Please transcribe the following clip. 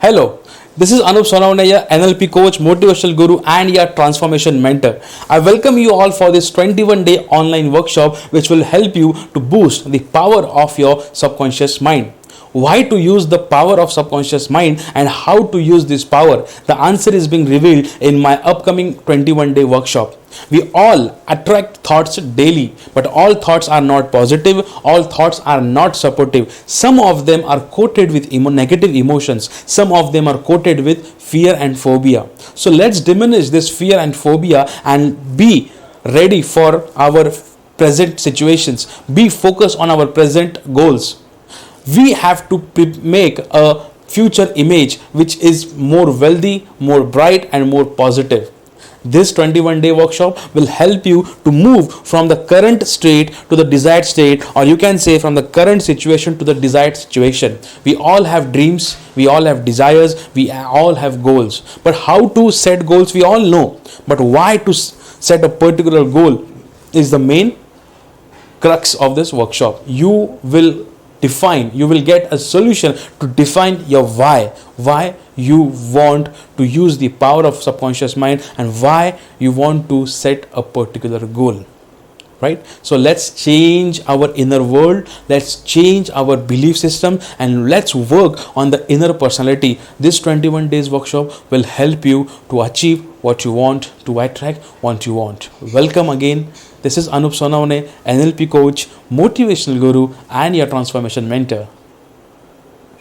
Hello, this is Anup Sonavanaya, NLP coach, motivational guru, and your transformation mentor. I welcome you all for this 21-day online workshop which will help you to boost the power of your subconscious mind. Why to use the power of subconscious mind and how to use this power? The answer is being revealed in my upcoming 21-day workshop. We all attract thoughts daily, but all thoughts are not positive, all thoughts are not supportive. Some of them are coated with negative emotions, some of them are coated with fear and phobia. So let's diminish this fear and phobia and be ready for our present situations, be focused on our present goals. We have to make a future image which is more wealthy, more bright, and more positive. This 21-day workshop will help you to move from the current state to the desired state, or you can say from the current situation to the desired situation. We all have dreams, we all have desires, we all have goals. But how to set goals, we all know. But why to set a particular goal is the main crux of this workshop. You will get a solution to define your why you want to use the power of subconscious mind and why you want to set a particular goal, right? So let's change our inner world, let's change our belief system, and let's work on the inner personality. This 21 days workshop will help you to achieve what you want, to attract what you want. Welcome again. This is Anup Sonavanaya, NLP coach, motivational guru, and your transformation mentor.